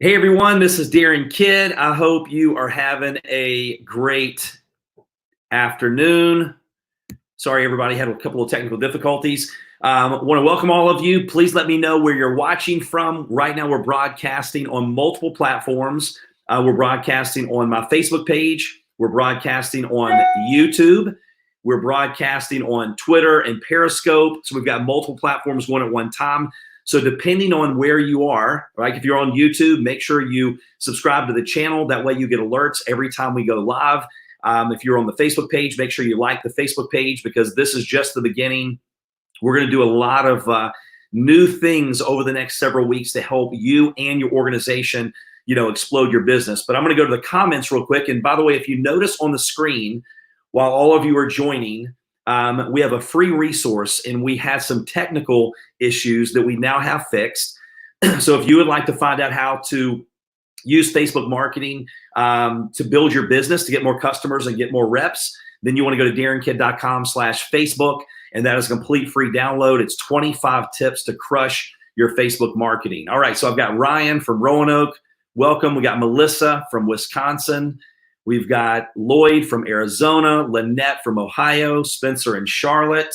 Hey everyone, this is Darren Kidd. I hope you are having a great afternoon. Sorry, everybody had a couple of technical difficulties. Want to welcome all of you. Please let me know where you're watching from. Right now, we're broadcasting on multiple platforms. We're broadcasting on my Facebook page. We're broadcasting on YouTube. We're broadcasting on Twitter and Periscope. So we've got multiple platforms going at one time. So depending on where you are, right? If you're on YouTube, make sure you subscribe to the channel. That way you get alerts every time we go live. If you're on the Facebook page, make sure you like the Facebook page because this is just the beginning. We're going to do a lot of new things over the next several weeks to help you and your organization, explode your business. But I'm going to go to the comments real quick. And by the way, if you notice on the screen, while all of you are joining, we have a free resource and we had some technical issues that we now have fixed. So if you would like to find out how to use Facebook marketing to build your business, to get more customers and get more reps, then you want to go to darrenkid.com/Facebook. And that is a complete free download. It's 25 tips to crush your Facebook marketing. All right. So I've got Ryan from Roanoke. Welcome. We got Melissa from Wisconsin. We've got Lloyd from Arizona, Lynette from Ohio, Spencer in Charlotte.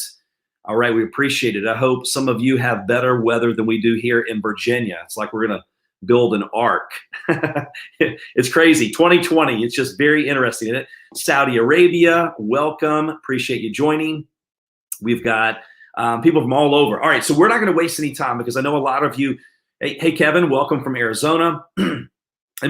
All right, we appreciate it. I hope some of you have better weather than we do here in Virginia. It's like we're going to build an ark. It's crazy. 2020, it's just very interesting, isn't it? Saudi Arabia, welcome. Appreciate you joining. We've got people from all over. All right, so we're not going to waste any time because I know a lot of you. Hey, Kevin, welcome from Arizona. And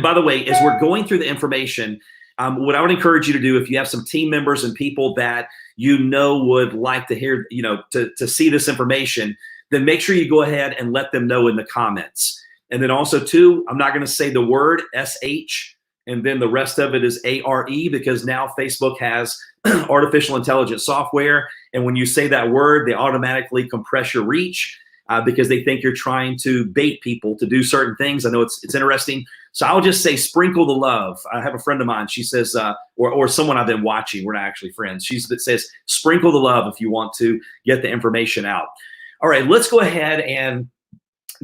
by the way, as we're going through the information, what I would encourage you to do, if you have some team members and people that would like to hear, to see this information, then make sure you go ahead and let them know in the comments. And then also, too, I'm not going to say the word SH and then the rest of it is ARE because now Facebook has artificial intelligence software. And when you say that word, they automatically compress your reach because they think you're trying to bait people to do certain things. I know it's interesting. So I'll just say sprinkle the love. I have a friend of mine. She says, or someone I've been watching. We're not actually friends. She says, sprinkle the love if you want to get the information out. All right, let's go ahead and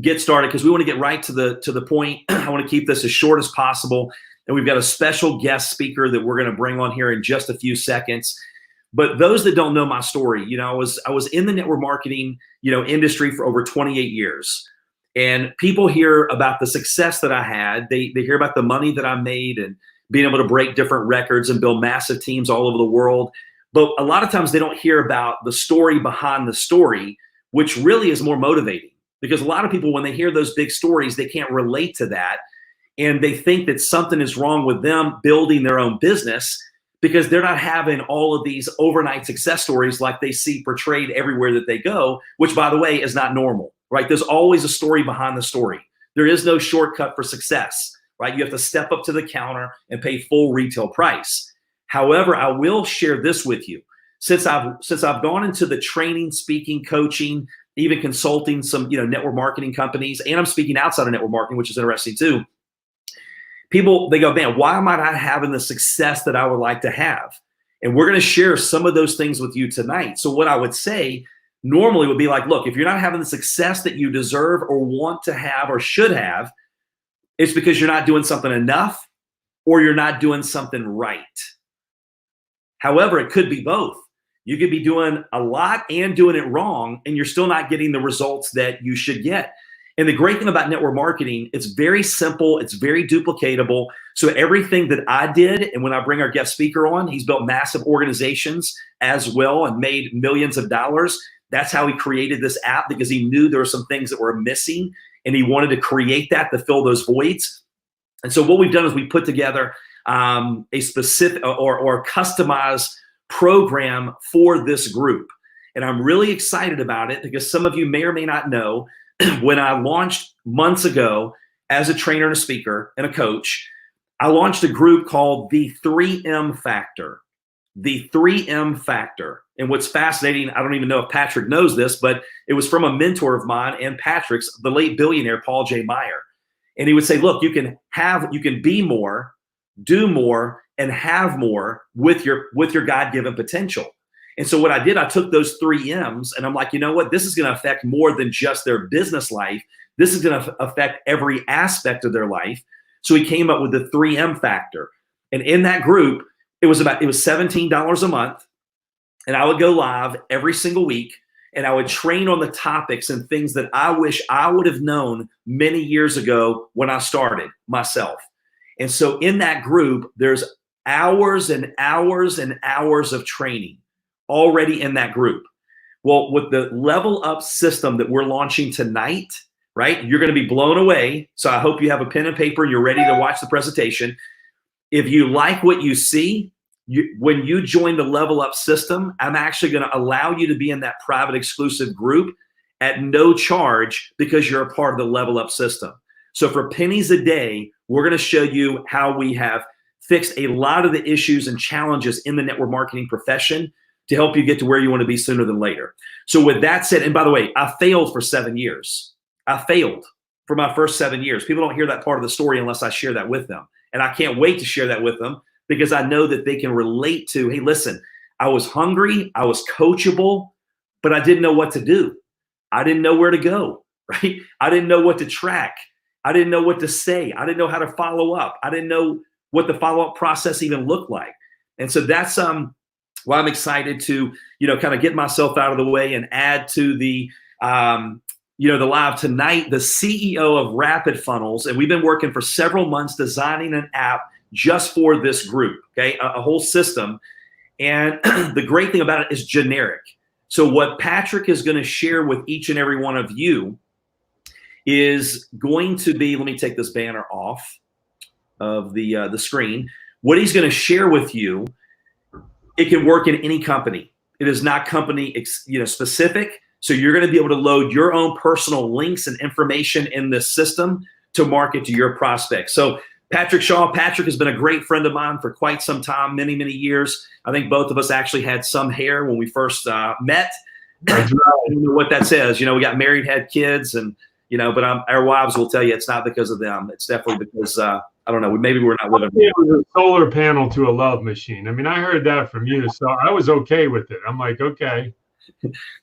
get started because we want to get right to the point. I want to keep this as short as possible. And we've got a special guest speaker that we're going to bring on here in just a few seconds. But those that don't know my story, I was in the network marketing, industry for over 28 years. And people hear about the success that I had. They hear about the money that I made and being able to break different records and build massive teams all over the world. But a lot of times they don't hear about the story behind the story, which really is more motivating. Because a lot of people, when they hear those big stories, they can't relate to that. And they think that something is wrong with them building their own business because they're not having all of these overnight success stories like they see portrayed everywhere that they go, which, by the way, is not normal. Right? There's always a story behind the story. There is no shortcut for success, right? You have to step up to the counter and pay full retail price. However, I will share this with you. Since I've gone into the training, speaking, coaching, even consulting some, network marketing companies, and I'm speaking outside of network marketing, which is interesting too. People, they go, man, why am I not having the success that I would like to have? And we're going to share some of those things with you tonight. So what I would say normally would be like, look, if you're not having the success that you deserve or want to have or should have, it's because you're not doing something enough or you're not doing something right. However, it could be both. You could be doing a lot and doing it wrong, and you're still not getting the results that you should get. And the great thing about network marketing, it's very simple. It's very duplicatable. So everything that I did, and when I bring our guest speaker on, he's built massive organizations as well and made millions of dollars. That's how he created this app because he knew there were some things that were missing and he wanted to create that to fill those voids. And so what we've done is we put together a specific or customized program for this group. And I'm really excited about it because some of you may or may not know when I launched months ago as a trainer and a speaker and a coach, I launched a group called the 3M Factor. The 3M Factor. And what's fascinating, I don't even know if Patrick knows this, but it was from a mentor of mine and Patrick's, the late billionaire, Paul J. Meyer. And he would say, look, you can be more, do more, and have more with your God-given potential. And so what I did, I took those 3 M's and I'm like, you know what? This is going to affect more than just their business life. This is going to affect every aspect of their life. So he came up with the 3M factor. And in that group, it was $17 a month. And I would go live every single week. And I would train on the topics and things that I wish I would have known many years ago when I started myself. And so in that group, there's hours and hours and hours of training already in that group. Well, with the level up system that we're launching tonight, right, you're going to be blown away. So I hope you have a pen and paper and you're ready to watch the presentation. If you like what you see, when you join the level up system, I'm actually going to allow you to be in that private exclusive group at no charge because you're a part of the level up system. So for pennies a day, we're going to show you how we have fixed a lot of the issues and challenges in the network marketing profession to help you get to where you want to be sooner than later. So with that said, and by the way, I failed for 7 years. I failed for my first 7 years. People don't hear that part of the story unless I share that with them. And I can't wait to share that with them because I know that they can relate to, hey, listen, I was hungry, I was coachable, but I didn't know what to do. I didn't know where to go, right? I didn't know what to track. I didn't know what to say. I didn't know how to follow up. I didn't know what the follow-up process even looked like. And so that's why I'm excited to, kind of get myself out of the way and add to the, the live tonight, the CEO of Rapid Funnels. And we've been working for several months designing an app just for this group, okay, a whole system. And the great thing about it is generic. So what Patrick is going to share with each and every one of you is going to be, let me take this banner off of the screen. What he's going to share with you, it can work in any company. It is not company specific. So you're going to be able to load your own personal links and information in this system to market to your prospects. So Patrick has been a great friend of mine for quite some time, many, many years. I think both of us actually had some hair when we first met. That's right. I don't know what that says. We got married, had kids, and but our wives will tell you it's not because of them. It's definitely because I don't know. Maybe we're not living. It was a solar panel to a love machine. I mean, I heard that from you, so I was okay with it. I'm like, okay.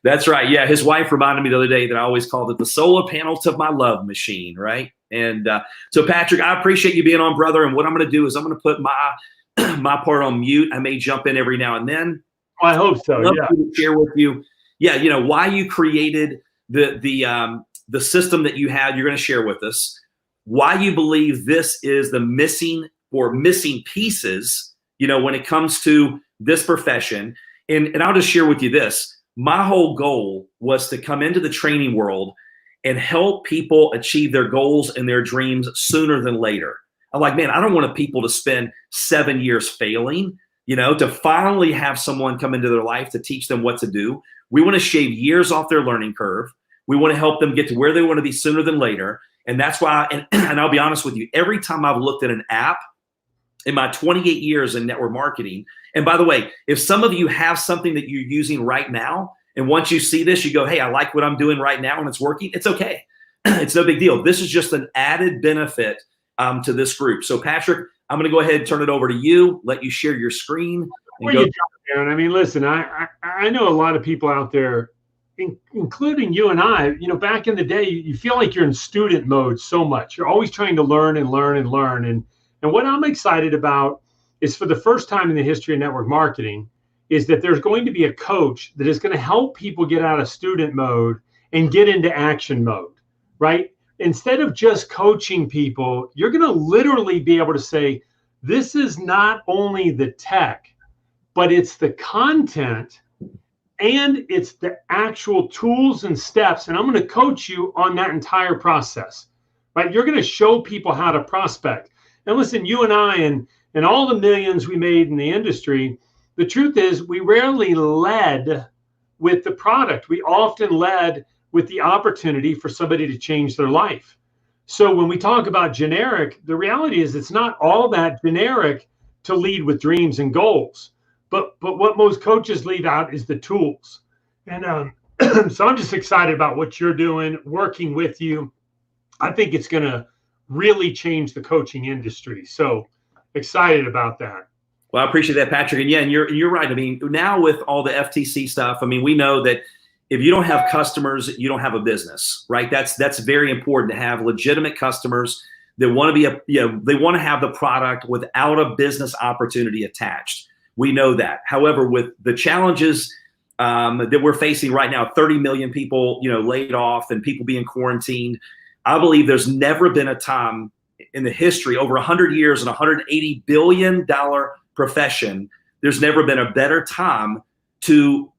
That's right. Yeah, his wife reminded me the other day that I always called it the solar panel to my love machine, right? And so, Patrick, I appreciate you being on, brother. And what I'm going to do is I'm going to put my part on mute. I may jump in every now and then. I hope so. I'd love to share with you, why you created the system that you had. You're going to share with us why you believe this is the missing pieces, when it comes to this profession. And I'll just share with you this. My whole goal was to come into the training world and help people achieve their goals and their dreams sooner than later. I'm like, man, I don't want people to spend 7 years failing, to finally have someone come into their life to teach them what to do. We want to shave years off their learning curve. We want to help them get to where they want to be sooner than later. And that's why, and I'll be honest with you, every time I've looked at an app in my 28 years in network marketing, and by the way, if some of you have something that you're using right now, and once you see this, you go, hey, I like what I'm doing right now and it's working, it's okay. It's no big deal. This is just an added benefit to this group. So Patrick, I'm going to go ahead and turn it over to you, let you share your screen. And go. I mean, listen, I know a lot of people out there, including you and I, back in the day, you feel like you're in student mode so much. You're always trying to learn and learn and learn. And what I'm excited about is, for the first time in the history of network marketing, is that there's going to be a coach that is going to help people get out of student mode and get into action mode, right? Instead of just coaching people, you're going to literally be able to say, this is not only the tech, but it's the content and it's the actual tools and steps. And I'm going to coach you on that entire process, right? You're going to show people how to prospect. And listen, you and I and all the millions we made in the industry, the truth is we rarely led with the product. We often led with the opportunity for somebody to change their life. So when we talk about generic, the reality is it's not all that generic to lead with dreams and goals. But what most coaches leave out is the tools. And so I'm just excited about what you're doing, working with you. I think it's going to really change the coaching industry. So excited about that. Well, I appreciate that, Patrick. And yeah, and you're right. I mean, now with all the FTC stuff, I mean, we know that if you don't have customers, you don't have a business, right? That's very important to have legitimate customers that want to be they want to have the product without a business opportunity attached. We know that. However, with the challenges that we're facing right now, 30 million people, laid off and people being quarantined, I believe there's never been a time in the history, over 100 years and $180 billion profession, there's never been a better time to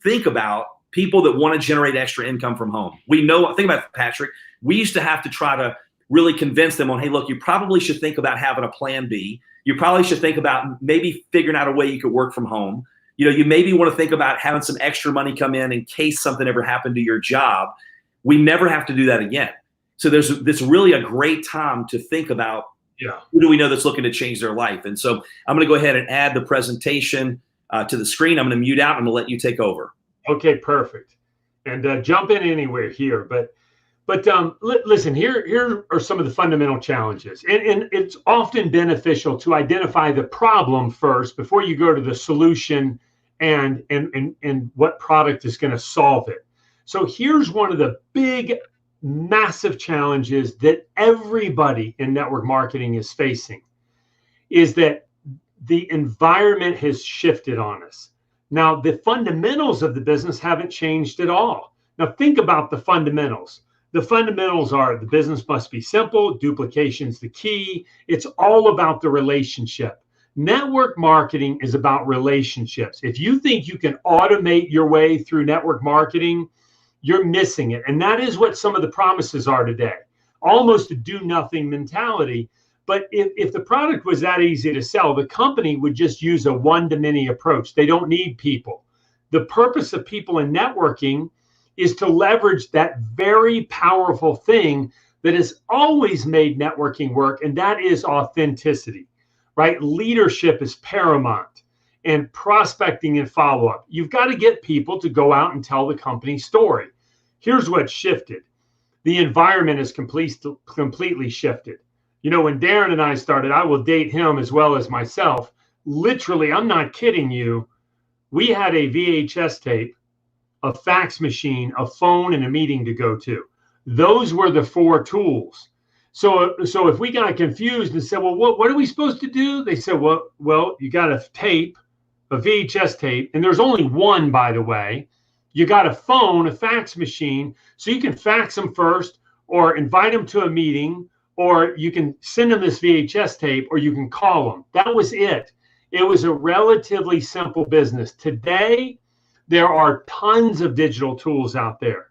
think about people that want to generate extra income from home. We know, think about it, Patrick, we used to have to try to really convince them on, hey, look, you probably should think about having a plan B. You probably should think about maybe figuring out a way you could work from home. You maybe want to think about having some extra money come in case something ever happened to your job. We never have to do that again. So this really a great time to think about who do we know that's looking to change their life. And so I'm going to go ahead and add the presentation to the screen. I'm going to mute out. I'm going to let you take over. Okay, perfect. And jump in anywhere here. But listen, here are some of the fundamental challenges. And it's often beneficial to identify the problem first before you go to the solution and what product is going to solve it. So here's one of the big, massive challenges that everybody in network marketing is facing, is that the environment has shifted on us. Now, the fundamentals of the business haven't changed at all. Now, think about the fundamentals. The fundamentals are the business must be simple, duplication's the key. It's all about the relationship. Network marketing is about relationships. If you think you can automate your way through network marketing, you're missing it. And that is what some of the promises are today. Almost a do-nothing mentality. But if the product was that easy to sell, the company would just use a one-to-many approach. They don't need people. The purpose of people in networking is to leverage that very powerful thing that has always made networking work, and that is authenticity, right? Leadership is paramount, and prospecting and follow-up. You've got to get people to go out and tell the company story. Here's what shifted. The environment is completely shifted. When Darren and I started, I will date him as well as myself. Literally, I'm not kidding you. We had a VHS tape, a fax machine, a phone, and a meeting to go to. Those were the 4 tools. So if we got confused and said, well, what are we supposed to do? They said, well, you got a tape, a VHS tape, and there's only one, by the way. You got a phone, a fax machine, so you can fax them first or invite them to a meeting, or you can send them this VHS tape, or you can call them. That was it. It was a relatively simple business. Today, there are tons of digital tools out there.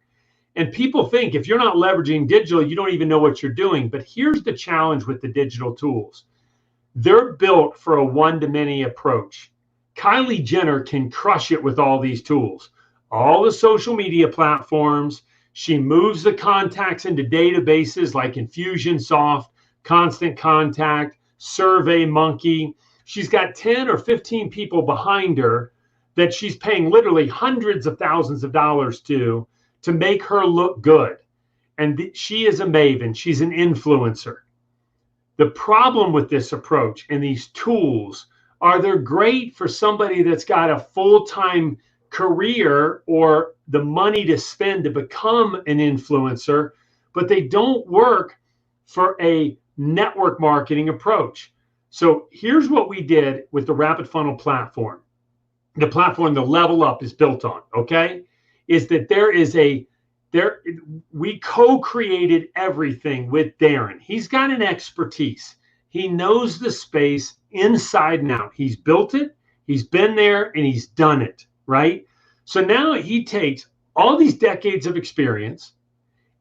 And people think if you're not leveraging digital, you don't even know what you're doing. But here's the challenge with the digital tools. They're built for a one-to-many approach. Kylie Jenner can crush it with all these tools. All the social media platforms. She moves the contacts into databases like Infusionsoft, Constant Contact, SurveyMonkey. She's got 10 or 15 people behind her that she's paying literally hundreds of thousands of dollars to make her look good. And she is a maven. She's an influencer. The problem with this approach and these tools are they're great for somebody that's got a full-time career or the money to spend to become an influencer, but they don't work for a network marketing approach. So here's what we did with the Rapid Funnel platform. The platform the Level Up is built on, okay, is that we co-created everything with Darren. He's got an expertise. He knows the space inside and out. He's built it, he's been there, and he's done it, right? So now he takes all these decades of experience,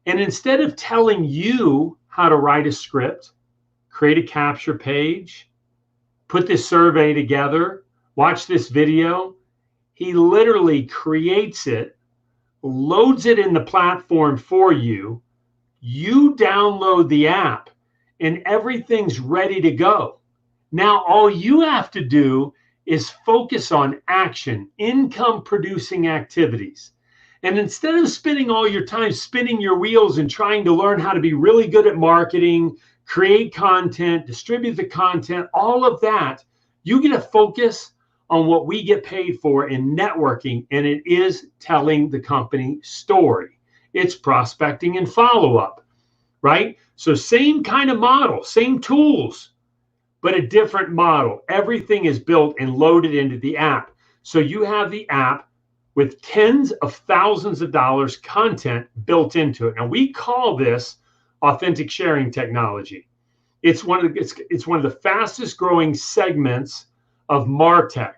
and instead of telling you how to write a script, create a capture page, put this survey together, watch this video, he literally creates it, loads it in the platform for you, you download the app, and everything's ready to go. Now, all you have to do is focus on action, income-producing activities. And instead of spending all your time spinning your wheels and trying to learn how to be really good at marketing, create content, distribute the content, all of that, you get to focus on what we get paid for in networking, and it is telling the company story. It's prospecting and follow-up, right? So same kind of model, same tools, but a different model. Everything is built and loaded into the app. So you have the app with tens of thousands of dollars content built into it. Now we call this authentic sharing technology. It's one of the fastest growing segments of MarTech,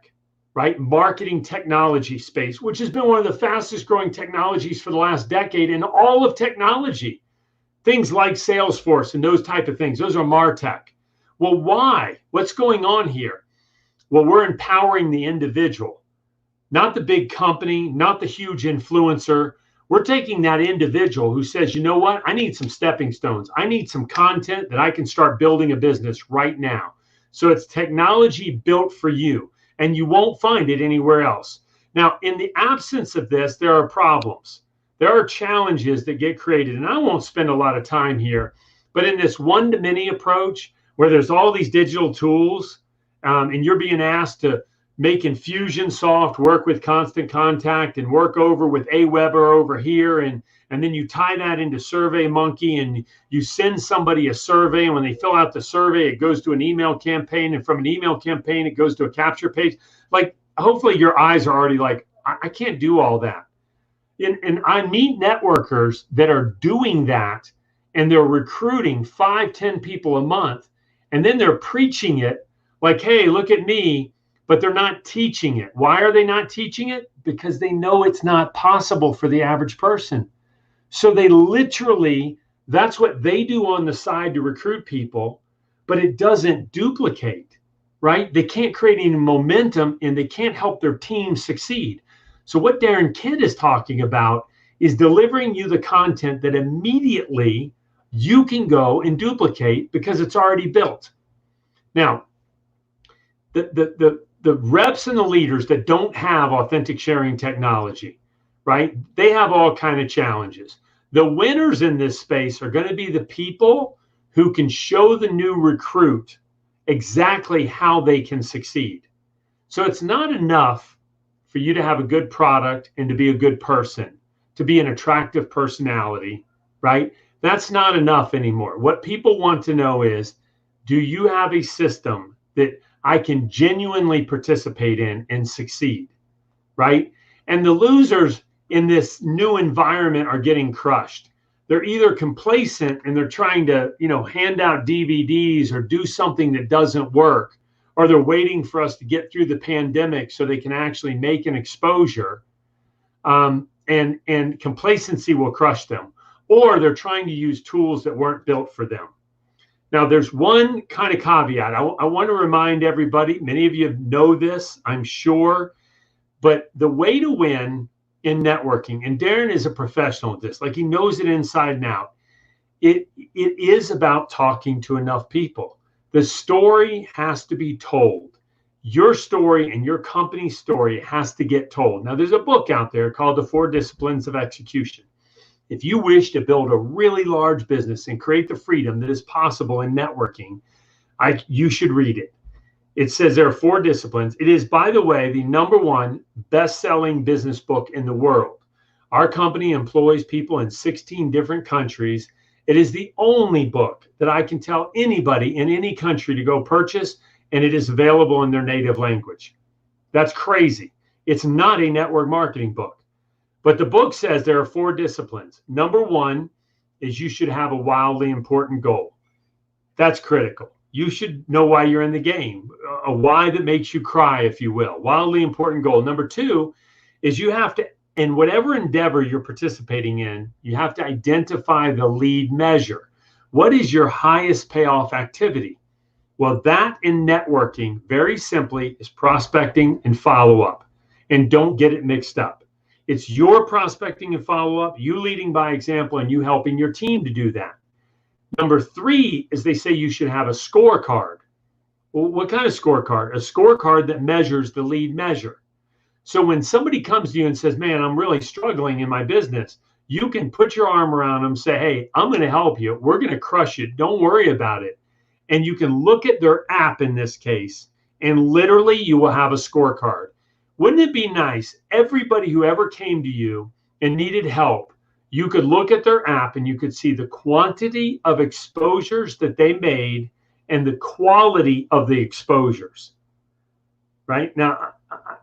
right? Marketing technology space, which has been one of the fastest growing technologies for the last decade in all of technology. Things like Salesforce and those type of things, those are MarTech. Well, why? What's going on here? Well, we're empowering the individual, not the big company, not the huge influencer. We're taking that individual who says, you know what? I need some stepping stones. I need some content that I can start building a business right now. So it's technology built for you, and you won't find it anywhere else. Now, in the absence of this, there are problems. There are challenges that get created, and I won't spend a lot of time here, but in this one-to-many approach, where there's all these digital tools, and you're being asked to make Infusionsoft work with Constant Contact and work over with Aweber over here, and then you tie that into SurveyMonkey, and you send somebody a survey, and when they fill out the survey, it goes to an email campaign, and from an email campaign, it goes to a capture page. Like, hopefully your eyes are already like, I can't do all that. And I meet networkers that are doing that, and they're recruiting 5-10 people a month, and then they're preaching it like, hey, look at me, but they're not teaching it. Why are they not teaching it? Because they know it's not possible for the average person. So they literally, that's what they do on the side to recruit people, but it doesn't duplicate, right? They can't create any momentum, and they can't help their team succeed. So what Darren Kidd is talking about is delivering you the content that immediately you can go and duplicate because it's already built. Now, the reps and the leaders that don't have authentic sharing technology, right? They have all kinds of challenges. The winners in this space are going to be the people who can show the new recruit exactly how they can succeed. So it's not enough for you to have a good product and to be a good person, to be an attractive personality, right? That's not enough anymore. What people want to know is, do you have a system that I can genuinely participate in and succeed, right? And the losers in this new environment are getting crushed. They're either complacent and they're trying to, hand out DVDs or do something that doesn't work, or they're waiting for us to get through the pandemic so they can actually make an exposure, and complacency will crush them, or they're trying to use tools that weren't built for them. Now, there's one kind of caveat. I want to remind everybody, many of you know this, I'm sure, but the way to win in networking, and Darren is a professional at this, like he knows it inside and out, it is about talking to enough people. The story has to be told. Your story and your company's story has to get told. Now, there's a book out there called The 4 Disciplines of Execution. If you wish to build a really large business and create the freedom that is possible in networking, you should read it. It says there are 4 disciplines. It is, by the way, the #1 best-selling business book in the world. Our company employs people in 16 different countries. It is the only book that I can tell anybody in any country to go purchase, and it is available in their native language. That's crazy. It's not a network marketing book. But the book says there are 4 disciplines. #1 is you should have a wildly important goal. That's critical. You should know why you're in the game, a why that makes you cry, if you will. Wildly important goal. #2 is you have to, in whatever endeavor you're participating in, you have to identify the lead measure. What is your highest payoff activity? Well, that in networking, very simply, is prospecting and follow-up. And don't get it mixed up. It's your prospecting and follow-up, you leading by example, and you helping your team to do that. #3 is they say you should have a scorecard. Well, what kind of scorecard? A scorecard that measures the lead measure. So when somebody comes to you and says, man, I'm really struggling in my business, you can put your arm around them, say, hey, I'm going to help you. We're going to crush it. Don't worry about it. And you can look at their app in this case, and literally you will have a scorecard. Wouldn't it be nice? Everybody who ever came to you and needed help, you could look at their app and you could see the quantity of exposures that they made and the quality of the exposures. Right now,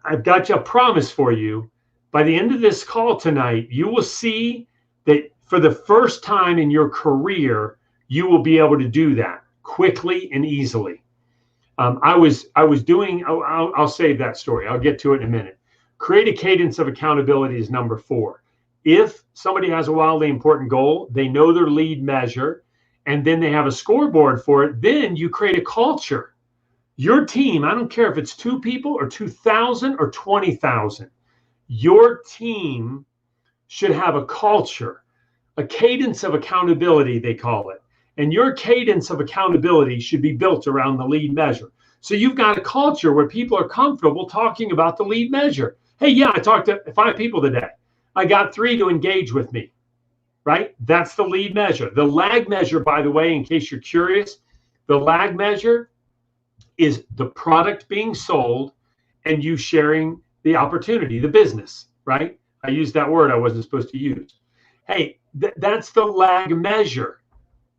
I've got you a promise for you. By the end of this call tonight, you will see that for the first time in your career, you will be able to do that quickly and easily. I was doing, I'll save that story. I'll get to it in a minute. Create a cadence of accountability is number 4. If somebody has a wildly important goal, they know their lead measure, and then they have a scoreboard for it, then you create a culture. Your team, I don't care if it's 2 people or 2,000 or 20,000, your team should have a culture, a cadence of accountability, they call it. And your cadence of accountability should be built around the lead measure. So you've got a culture where people are comfortable talking about the lead measure. Hey, yeah, I talked to 5 people today. I got 3 to engage with me, right? That's the lead measure. The lag measure, by the way, in case you're curious, the lag measure is the product being sold and you sharing the opportunity, the business, right? I used that word I wasn't supposed to use. Hey, that's the lag measure.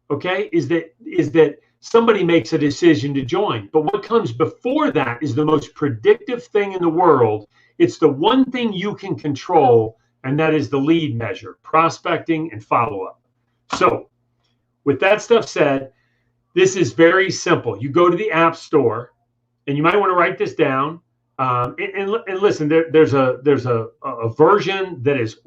Okay, is that somebody makes a decision to join. But what comes before that is the most predictive thing in the world. It's the one thing you can control, and that is the lead measure, prospecting and follow-up. So with that stuff said, this is very simple. You go to the App Store, and you might want to write this down. And listen, there's a version that is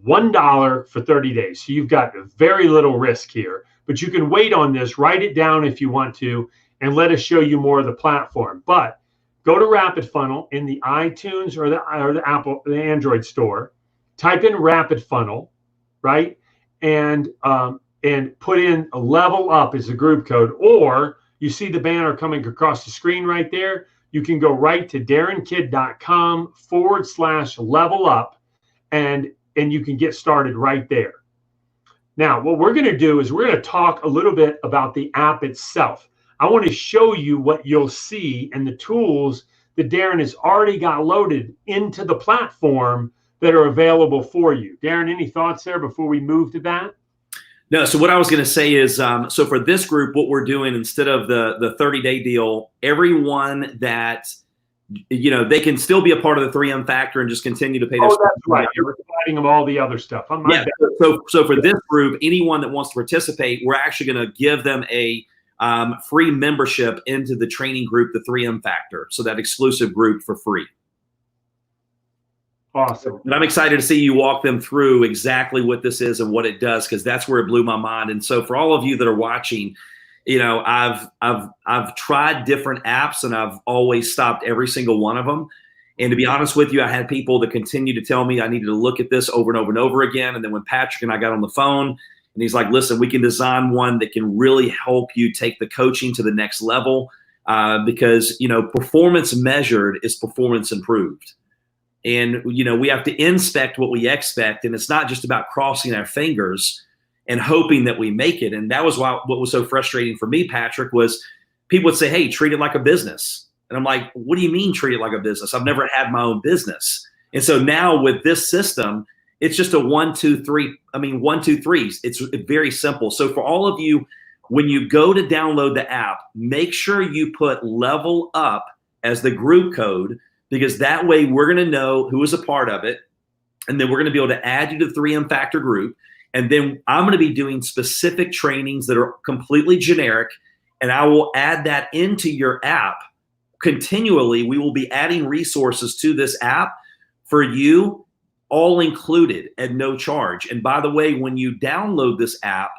$1 for 30 days. So you've got very little risk here. But you can wait on this, write it down if you want to, and let us show you more of the platform. But go to Rapid Funnel in the iTunes or the Android store, type in Rapid Funnel, right? And put in a level up as a group code, or you see the banner coming across the screen right there. You can go right to darrenkidd.com/level up, and you can get started right there. Now, what we're going to do is we're going to talk a little bit about the app itself. I want to show you what you'll see and the tools that Darren has already got loaded into the platform that are available for you. Darren, any thoughts there before we move to that? No, so what I was going to say is, so for this group, what we're doing instead of the 30-day deal, everyone that, they can still be a part of the 3M factor and just continue to pay their. Oh, that's right. You're providing them all the other stuff. Yeah. So for this group, anyone that wants to participate, we're actually going to give them a free membership into the training group, the 3M factor. So that exclusive group for free. Awesome. And I'm excited to see you walk them through exactly what this is and what it does, because that's where it blew my mind. And so for all of you that are watching, I've tried different apps and I've always stopped every single one of them. And to be honest with you, I had people that continue to tell me I needed to look at this over and over and over again. And then when Patrick and I got on the phone and he's like, listen, we can design one that can really help you take the coaching to the next level, because, performance measured is performance improved. And, we have to inspect what we expect. And it's not just about crossing our fingers and hoping that we make it. And that was what was so frustrating for me, Patrick, was people would say, hey, treat it like a business. And I'm like, what do you mean treat it like a business? I've never had my own business. And so now with this system, it's just a 1, 2, 3. 1, 2, 3. It's very simple. So for all of you, when you go to download the app, make sure you put level up as the group code, because that way we're going to know who is a part of it. And then we're going to be able to add you to the 3M Factor group. And then I'm going to be doing specific trainings that are completely generic. And I will add that into your app continually. We will be adding resources to this app for you, all included at no charge. And by the way, when you download this app,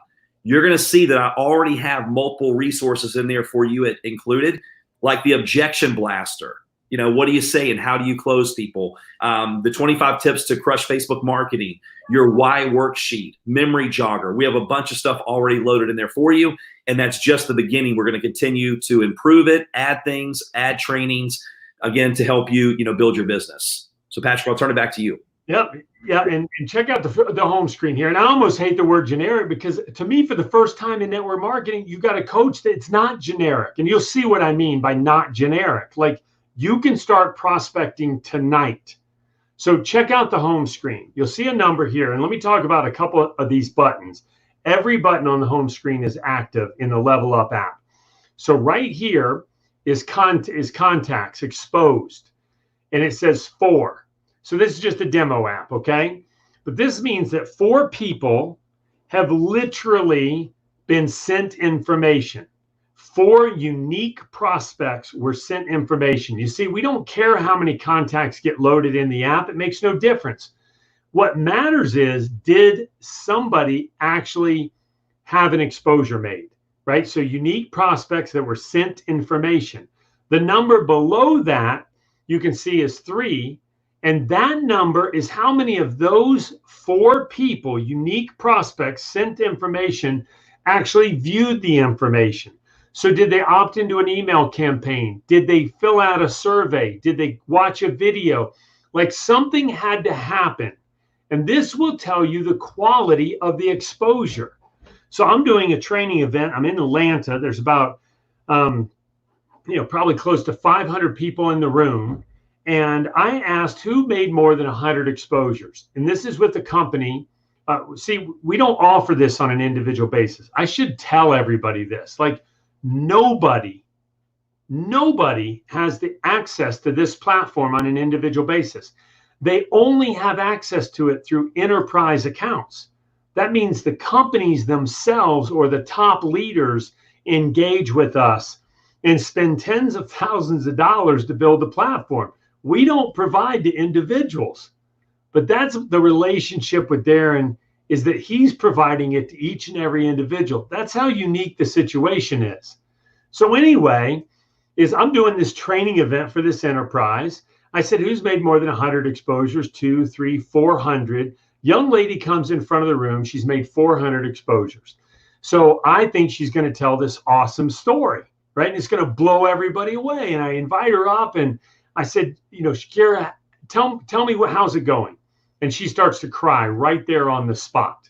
you're going to see that I already have multiple resources in there for you included, like the objection blaster. What do you say and how do you close people? The 25 tips to crush Facebook marketing, your why worksheet, memory jogger. We have a bunch of stuff already loaded in there for you. And that's just the beginning. We're going to continue to improve it, add things, add trainings, again, to help you, build your business. So Patrick, I'll turn it back to you. Yep. Yeah. And check out the home screen here. And I almost hate the word generic because to me, for the first time in network marketing, you got a coach that it's not generic. And you'll see what I mean by not generic. Like you can start prospecting tonight. So check out the home screen. You'll see a number here. And let me talk about a couple of these buttons. Every button on the home screen is active in the Level Up app. So right here is contacts exposed. And it says 4. So this is just a demo app, okay? But this means that 4 people have literally been sent information. 4 unique prospects were sent information. You see, we don't care how many contacts get loaded in the app. It makes no difference. What matters is, did somebody actually have an exposure made, right? So unique prospects that were sent information. The number below that you can see is 3. And that number is how many of those 4 people, unique prospects, sent information, actually viewed the information. So did they opt into an email campaign? Did they fill out a survey? Did they watch a video? Like something had to happen. And this will tell you the quality of the exposure. So I'm doing a training event. I'm in Atlanta. There's about, probably close to 500 people in the room. And I asked who made more than 100 exposures. And this is with the company. See, we don't offer this on an individual basis. I should tell everybody this. Like nobody has the access to this platform on an individual basis. They only have access to it through enterprise accounts. That means the companies themselves or the top leaders engage with us and spend tens of thousands of dollars to build the platform. We don't provide to individuals, but that's the relationship with Darren, is that he's providing it to each and every individual. That's how unique the situation is. So anyway, I'm doing this training event for this enterprise. I said, who's made more than 100 exposures? 2, 3, 400. Young lady comes in front of the room. She's made 400 exposures. So I think she's going to tell this awesome story, right? And it's going to blow everybody away. And I invite her up and I said, Shakira, tell me how's it going? And she starts to cry right there on the spot.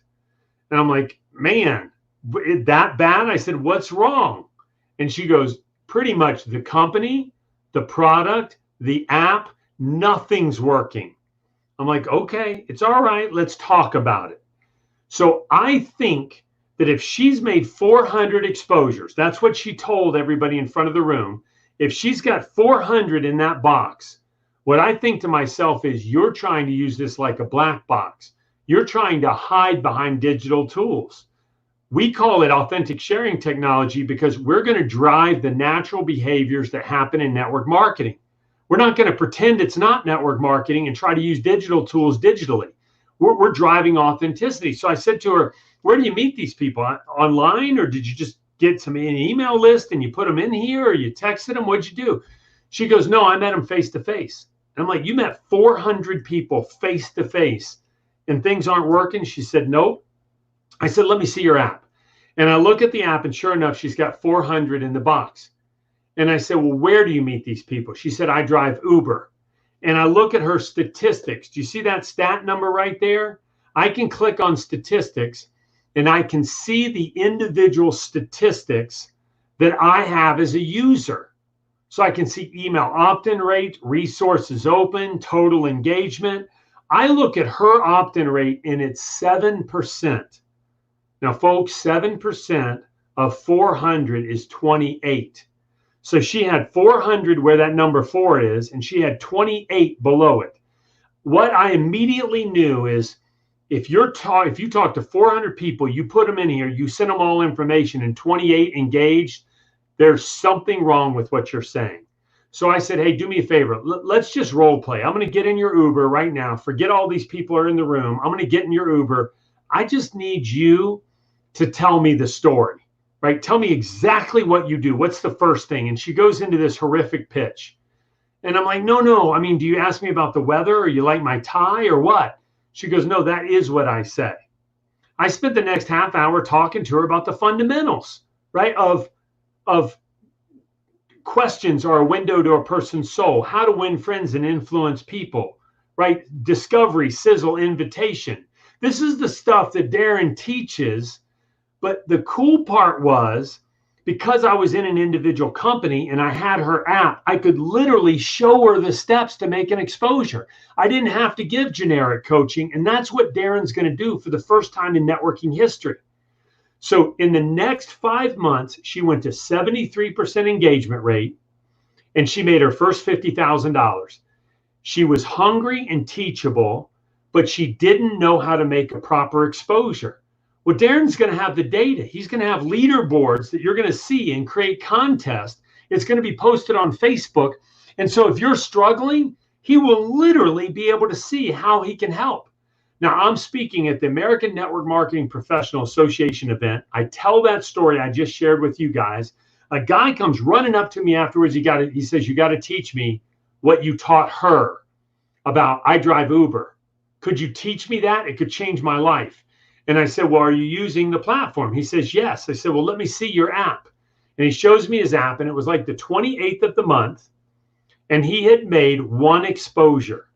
And I'm like, man, that bad? I said, what's wrong? And she goes, pretty much the company, the product, the app, nothing's working. I'm like, okay, it's all right. Let's talk about it. So I think that if she's made 400 exposures, that's what she told everybody in front of the room. If she's got 400 in that box, what I think to myself is you're trying to use this like a black box. You're trying to hide behind digital tools. We call it authentic sharing technology because we're going to drive the natural behaviors that happen in network marketing. We're not going to pretend it's not network marketing and try to use digital tools digitally. We're driving authenticity. So I said to her, where do you meet these people? Online, or did you just get some an email list and you put them in here, or you texted them? What'd you do? She goes, no, I met them face to face. And I'm like, you met 400 people face to face and things aren't working? She said, nope. I said, let me see your app. And I look at the app and sure enough, she's got 400 in the box. And I said, well, where do you meet these people? She said, I drive Uber. And I look at her statistics. Do you see that stat number right there? I can click on statistics and I can see the individual statistics that I have as a user. So I can see email opt-in rate, resources open, total engagement. I look at her opt-in rate and it's 7%. Now, folks, 7% of 400 is 28. So she had 400 where that number 4 is, and she had 28 below it. What I immediately knew is if you talk to 400 people, you put them in here, you send them all information, and 28 engaged, there's something wrong with what you're saying. So I said, hey, do me a favor. Let's just role play. I'm going to get in your Uber right now. Forget all these people are in the room. I'm going to get in your Uber. I just need you to tell me the story. Right? Tell me exactly what you do. What's the first thing? And she goes into this horrific pitch. And I'm like, no. I mean, do you ask me about the weather, or you like my tie, or what? She goes, no, that is what I say. I spent the next half hour talking to her about the fundamentals, right? Of questions are a window to a person's soul, how to win friends and influence people, right? Discovery, sizzle, invitation. This is the stuff that Darren teaches. But the cool part was, because I was in an individual company and I had her app, I could literally show her the steps to make an exposure. I didn't have to give generic coaching. And that's what Darren's going to do for the first time in networking history. So in the next 5 months, she went to 73% engagement rate and she made her first $50,000. She was hungry and teachable, but she didn't know how to make a proper exposure. Well, Darren's going to have the data. He's going to have leaderboards that you're going to see and create contests. It's going to be posted on Facebook. And so if you're struggling, he will literally be able to see how he can help. Now, I'm speaking at the American Network Marketing Professional Association event. I tell that story I just shared with you guys. A guy comes running up to me afterwards. He says, you got to teach me what you taught her about I drive Uber. Could you teach me that? It could change my life. And I said, well, are you using the platform? He says, yes. I said, well, let me see your app. And he shows me his app, and it was like the 28th of the month, and he had made one exposure.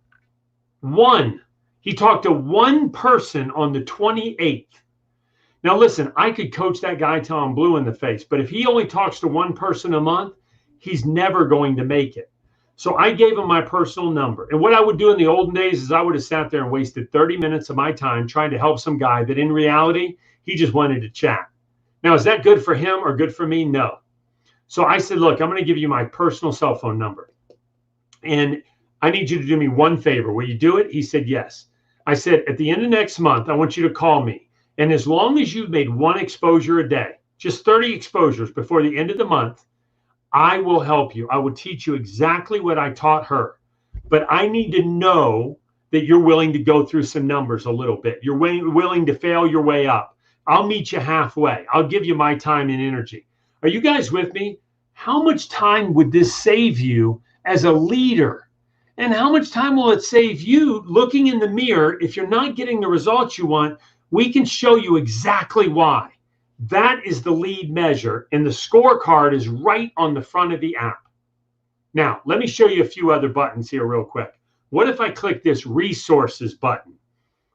One. He talked to one person on the 28th. Now, listen, I could coach that guy till I'm blue in the face, but if he only talks to one person a month, he's never going to make it. So I gave him my personal number. And what I would do in the olden days is I would have sat there and wasted 30 minutes of my time trying to help some guy that in reality, he just wanted to chat. Now, is that good for him or good for me? No. So I said, look, I'm going to give you my personal cell phone number. And I need you to do me one favor. Will you do it? He said, yes. I said, at the end of next month, I want you to call me. And as long as you've made one exposure a day, just 30 exposures before the end of the month, I will help you. I will teach you exactly what I taught her. But I need to know that you're willing to go through some numbers a little bit. You're willing to fail your way up. I'll meet you halfway. I'll give you my time and energy. Are you guys with me? How much time would this save you as a leader? And how much time will it save you looking in the mirror? If you're not getting the results you want, we can show you exactly why. That is the lead measure, and the scorecard is right on the front of the app. Now, let me show you a few other buttons here real quick. What if I click this resources button?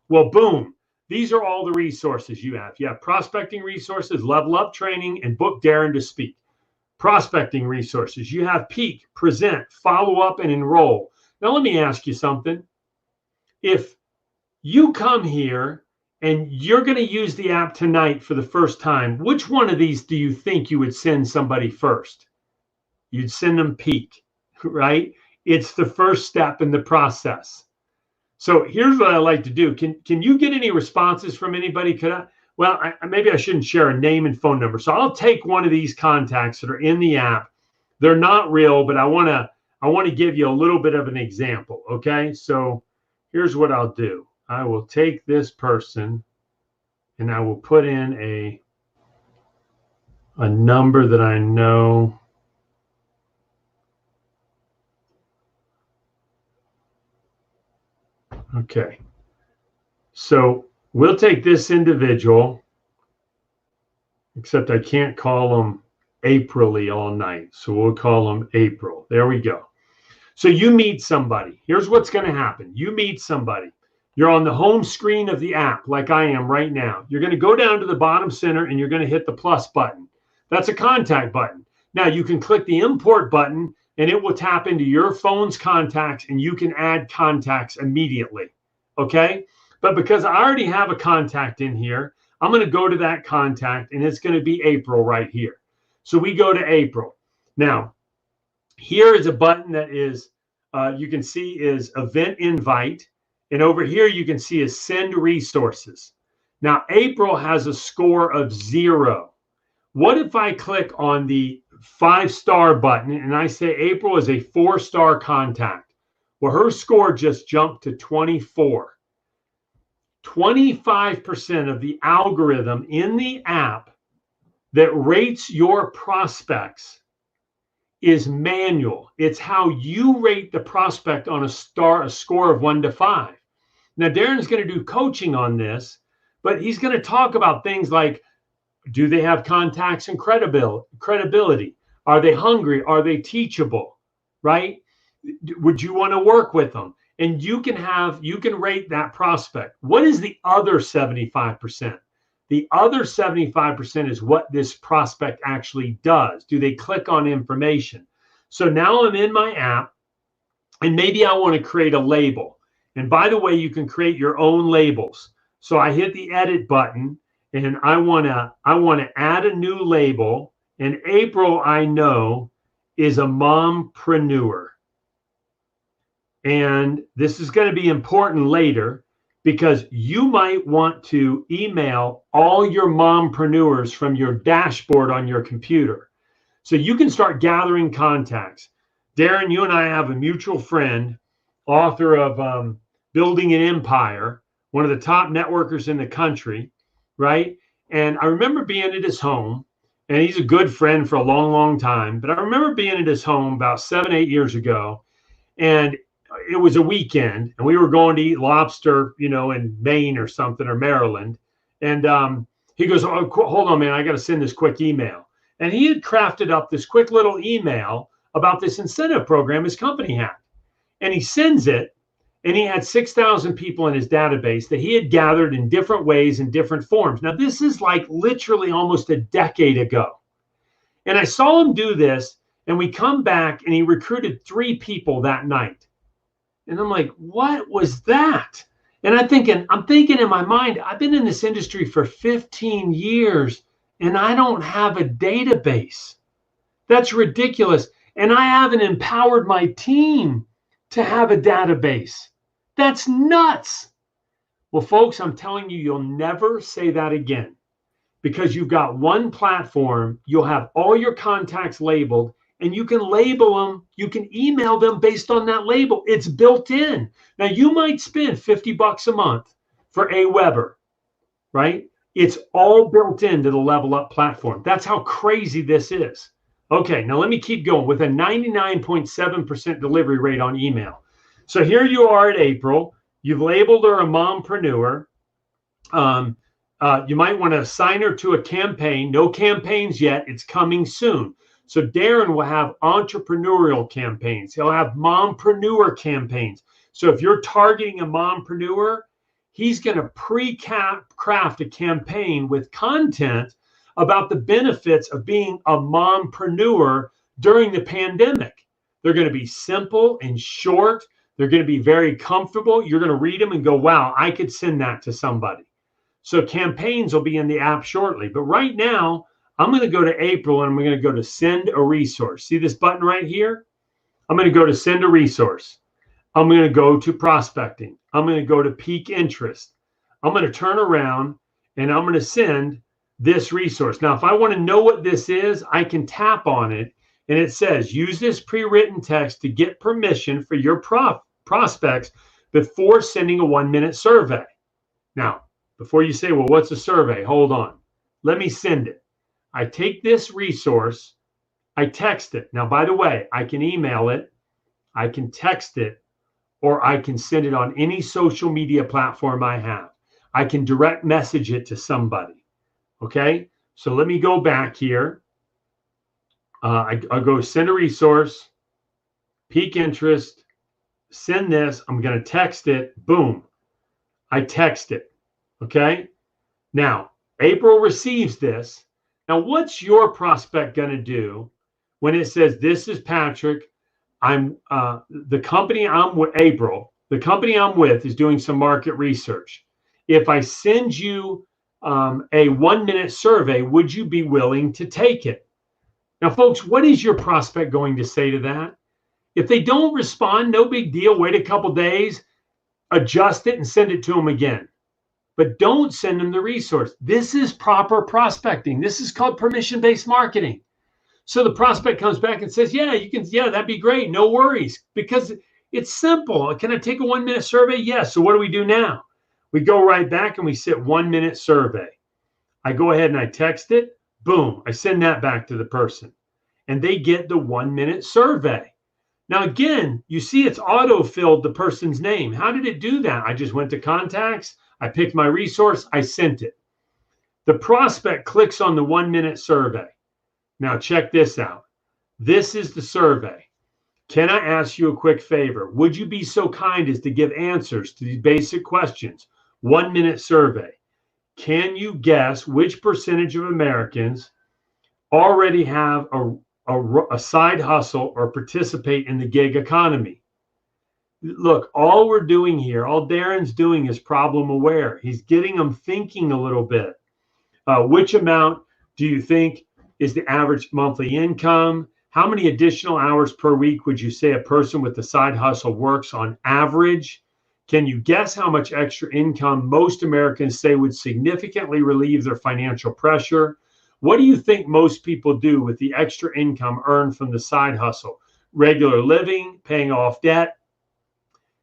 Well, boom, these are all the resources you have. You have prospecting resources, level up training, and book Darren to speak. Prospecting resources, you have peak, present, follow up, and enroll. Now, let me ask you something. If you come here and you're going to use the app tonight for the first time, which one of these do you think you would send somebody first? You'd send them peak, right? It's the first step in the process. So here's what I like to do. Can you get any responses from anybody? Maybe I shouldn't share a name and phone number. So I'll take one of these contacts that are in the app. They're not real, but I want to give you a little bit of an example. Okay. So here's what I'll do. I will take this person and I will put in a number that I know. Okay. So we'll take this individual, except I can't call them April-y all night. So we'll call them April. There we go. So you meet somebody. Here's what's going to happen. You meet somebody. You're on the home screen of the app like I am right now. You're going to go down to the bottom center and you're going to hit the plus button. That's a contact button. Now you can click the import button and it will tap into your phone's contacts and you can add contacts immediately. Okay. But because I already have a contact in here, I'm going to go to that contact and it's going to be April right here. So we go to April. Now, here is a button that is, you can see is event invite. And over here, you can see is send resources. Now, April has a score of 0. What if I click on the 5-star button and I say April is a 4-star contact? Well, her score just jumped to 24. 25% of the algorithm in the app that rates your prospects is manual. It's how you rate the prospect on a score of 1 to 5. Now, Darren's going to do coaching on this, but he's going to talk about things like, do they have contacts and credibility? Are they hungry? Are they teachable? Right? Would you want to work with them? And you can rate that prospect. What is the other 75%? The other 75% is what this prospect actually does. Do they click on information? So now I'm in my app, and maybe I want to create a label. And by the way, you can create your own labels. So I hit the edit button, and I want to add a new label. And April, I know, is a mompreneur. And this is going to be important later, because you might want to email all your mompreneurs from your dashboard on your computer. So you can start gathering contacts. Darren, you and I have a mutual friend, author of Building an Empire, one of the top networkers in the country, right? And I remember being at his home, and he's a good friend for a long, long time. But I remember being at his home about 7, 8 years ago, and it was a weekend, and we were going to eat lobster, in Maine or something, or Maryland. And he goes, "Oh, hold on, man, I got to send this quick email." And he had crafted up this quick little email about this incentive program his company had. And he sends it, and he had 6,000 people in his database that he had gathered in different ways and different forms. Now, this is like literally almost a decade ago. And I saw him do this, and we come back, and he recruited 3 people that night. And I'm like, what was that? And I'm thinking in my mind, I've been in this industry for 15 years, and I don't have a database. That's ridiculous. And I haven't empowered my team to have a database. That's nuts. Well, folks, I'm telling you, you'll never say that again, because you've got one platform. You'll have all your contacts labeled, and you can label them. You can email them based on that label. It's built in. Now, you might spend $50 a month for AWeber, right? It's all built into the Level Up platform. That's how crazy this is. Okay, now let me keep going with a 99.7% delivery rate on email. So here you are at April. You've labeled her a mompreneur. You might want to assign her to a campaign. No campaigns yet. It's coming soon. So Darren will have entrepreneurial campaigns. He'll have mompreneur campaigns. So if you're targeting a mompreneur, he's going to craft a campaign with content about the benefits of being a mompreneur during the pandemic. They're going to be simple and short. They're going to be very comfortable. You're going to read them and go, wow, I could send that to somebody. So campaigns will be in the app shortly. But right now, I'm going to go to April, and I'm going to go to send a resource. See this button right here? I'm going to go to send a resource. I'm going to go to prospecting. I'm going to go to peak interest. I'm going to turn around, and I'm going to send this resource. Now, if I want to know what this is, I can tap on it, and it says, use this pre-written text to get permission for your prospects before sending a 1-minute survey. Now, before you say, well, what's a survey? Hold on. Let me send it. I take this resource, I text it. Now, by the way, I can email it, I can text it, or I can send it on any social media platform I have. I can direct message it to somebody. Okay, so let me go back here. I'll go send a resource, peak interest, send this. I'm going to text it. Boom. I text it. Okay. Now, April receives this. Now, what's your prospect going to do when it says, this is Patrick? I'm the company I'm with, April. The company I'm with is doing some market research. If I send you a 1-minute survey, would you be willing to take it? Now, folks, what is your prospect going to say to that? If they don't respond, no big deal. Wait a couple days, adjust it, and send it to them again. But don't send them the resource. This is proper prospecting. This is called permission-based marketing. So the prospect comes back and says, yeah, that'd be great. No worries. Because it's simple. Can I take a 1-minute survey? Yes. So what do we do now? We go right back and we sit 1-minute survey. I go ahead and I text it. Boom. I send that back to the person. And they get the 1-minute survey. Now, again, you see it's auto-filled the person's name. How did it do that? I just went to contacts. I picked my resource. I sent it. The prospect clicks on the 1-minute survey. Now, check this out. This is the survey. Can I ask you a quick favor? Would you be so kind as to give answers to these basic questions? 1 minute survey. Can you guess which percentage of Americans already have a side hustle or participate in the gig economy? Look, all we're doing here, all Darren's doing is problem aware. He's getting them thinking a little bit. Which amount do you think is the average monthly income? How many additional hours per week would you say a person with a side hustle works on average? Can you guess how much extra income most Americans say would significantly relieve their financial pressure? What do you think most people do with the extra income earned from the side hustle? Regular living, paying off debt?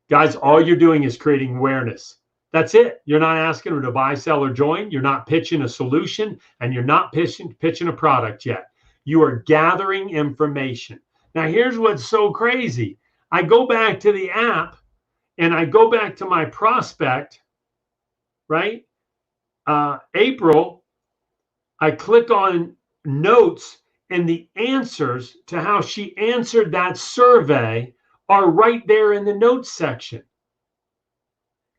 Guys, all you're doing is creating awareness. That's it. You're not asking them to buy, sell, or join. You're not pitching a solution, and you're not pitching a product yet. You are gathering information. Now, here's what's so crazy. I go back to the app, and I go back to my prospect, right? April, I click on notes, and the answers to how she answered that survey are right there in the notes section.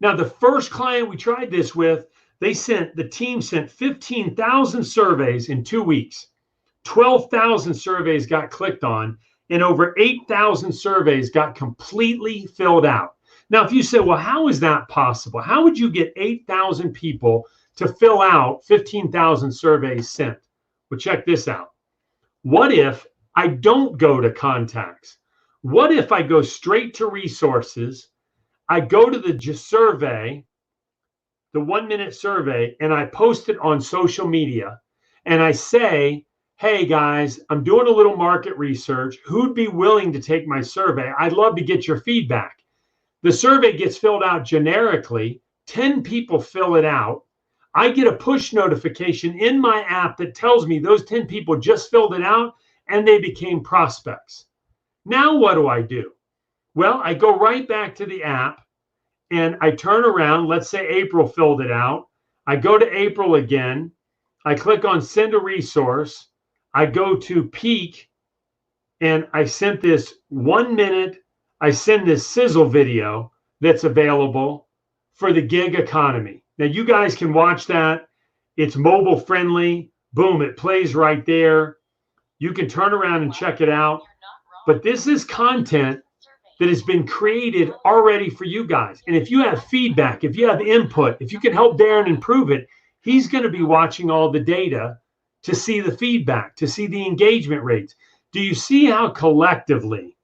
Now, the first client we tried this with, the team sent 15,000 surveys in 2 weeks. 12,000 surveys got clicked on, and over 8,000 surveys got completely filled out. Now, if you say, well, how is that possible? How would you get 8,000 people to fill out 15,000 surveys sent? Well, check this out. What if I don't go to contacts? What if I go straight to resources? I go to the survey, the 1 minute survey, and I post it on social media. And I say, hey guys, I'm doing a little market research. Who'd be willing to take my survey? I'd love to get your feedback. The survey gets filled out generically. 10 people fill it out. I get a push notification in my app that tells me those 10 people just filled it out and they became prospects. Now what do? Well, I go right back to the app and I turn around. Let's say April filled it out. I go to April again. I click on send a resource. I go to peak and I sent this 1 minute. I send this sizzle video that's available for the gig economy. Now you guys can watch that. It's mobile friendly. Boom, it plays right there. You can turn around and check it out. But this is content that has been created already for you guys. And if you have feedback, if you have input, if you can help Darren improve it, he's going to be watching all the data to see the feedback, to see the engagement rates. Do you see how collectively